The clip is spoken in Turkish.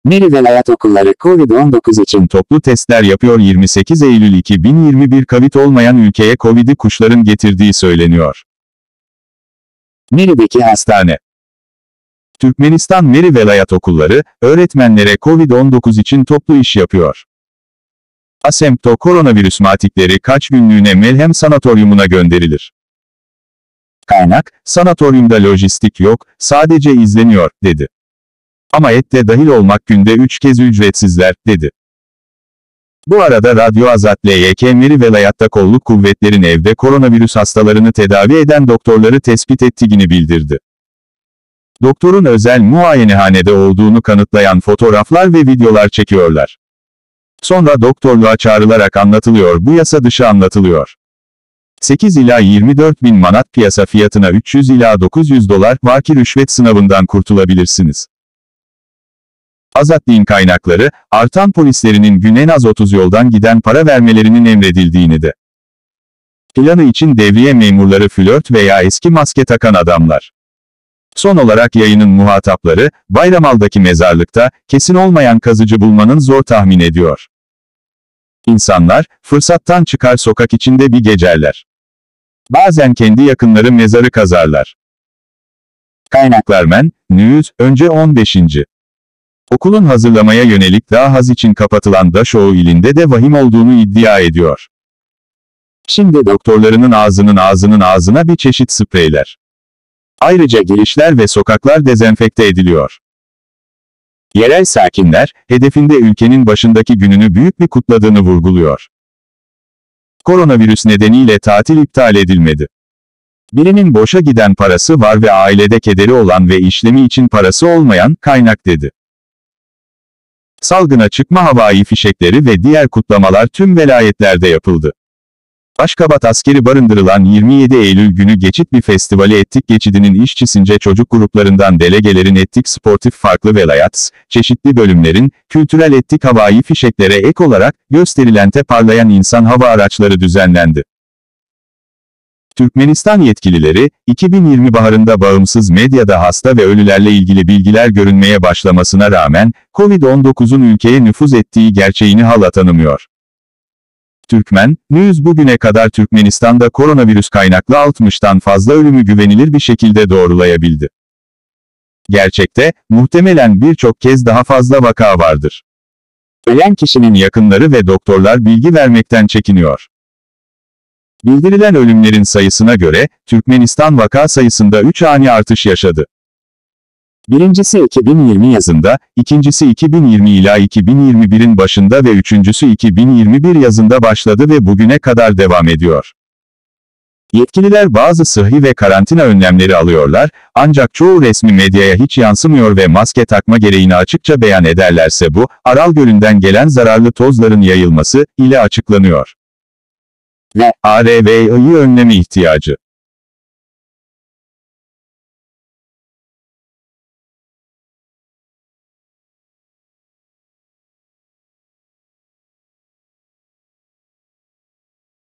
Meri Velayet Okulları Covid-19 için Toplu testler yapıyor. 28 Eylül 2021 Covid olmayan ülkeye Covid'i kuşların getirdiği söyleniyor. Meri'deki Hastane. Türkmenistan Meri Velayet Okulları, öğretmenlere Covid-19 için toplu iş yapıyor. Asempto koronavirüs matikleri kaç günlüğüne Melhem Sanatoryumuna gönderilir. Kaynak, sanatoryumda lojistik yok, sadece izleniyor, dedi. Ama et de dahil olmak günde 3 kez ücretsizler, dedi. Bu arada Radyo Azat LYK Meri Velayet'te kolluk kuvvetlerin evde koronavirüs hastalarını tedavi eden doktorları tespit ettiğini bildirdi. Doktorun özel muayenehanede olduğunu kanıtlayan fotoğraflar ve videolar çekiyorlar. Sonra doktorluğa çağrılarak anlatılıyor, bu yasa dışı anlatılıyor. 8 ila 24 bin manat piyasa fiyatına 300 ila 900 dolar vaki rüşvet sınavından kurtulabilirsiniz. Azat din kaynakları, artan polislerinin gün en az 30 yoldan giden para vermelerinin emredildiğini de. Planı için devriye memurları flört veya eski maske takan adamlar. Son olarak yayının muhatapları, Bayramal'daki mezarlıkta, kesin olmayan kazıcı bulmanın zor tahmin ediyor. İnsanlar, fırsattan çıkar sokak içinde bir gecerler. Bazen kendi yakınları mezarı kazarlar. Kaynaklar News, önce 15. Okulun hazırlamaya yönelik daha haz için kapatılan Daşoğu ilinde de vahim olduğunu iddia ediyor. Şimdi doktorlarının ağzına bir çeşit spreyler. Ayrıca girişler ve sokaklar dezenfekte ediliyor. Yerel sakinler, hedefinde ülkenin başındaki gününü büyük bir kutladığını vurguluyor. Koronavirüs nedeniyle tatil iptal edilmedi. Birinin boşa giden parası var ve ailede kederi olan ve işlemi için parası olmayan, kaynak dedi. Salgına çıkma havai fişekleri ve diğer kutlamalar tüm velayetlerde yapıldı. Aşkabat askeri barındırılan 27 Eylül günü Geçit bir festivali Ettik Geçidi'nin işçisince çocuk gruplarından delegelerin Ettik Sportif farklı velayat, çeşitli bölümlerin, kültürel ettik havai fişeklere ek olarak, gösterilente parlayan insan hava araçları düzenlendi. Türkmenistan yetkilileri, 2020 baharında bağımsız medyada hasta ve ölülerle ilgili bilgiler görünmeye başlamasına rağmen, Covid-19'un ülkeye nüfuz ettiği gerçeğini hala tanımıyor. Türkmen News bugüne kadar Türkmenistan'da koronavirüs kaynaklı 60'tan fazla ölümü güvenilir bir şekilde doğrulayabildi. Gerçekte, muhtemelen birçok kez daha fazla vaka vardır. Ölen kişinin yakınları ve doktorlar bilgi vermekten çekiniyor. Bildirilen ölümlerin sayısına göre, Türkmenistan vaka sayısında 3 ani artış yaşadı. Birincisi 2020 yazında, ikincisi 2020 ila 2021'in başında ve üçüncüsü 2021 yazında başladı ve bugüne kadar devam ediyor. Yetkililer bazı sıhhi ve karantina önlemleri alıyorlar, ancak çoğu resmi medyaya hiç yansımıyor ve maske takma gereğini açıkça beyan ederlerse bu, Aral Gölü'nden gelen zararlı tozların yayılması ile açıklanıyor. Ve ARVI'yi önleme ihtiyacı.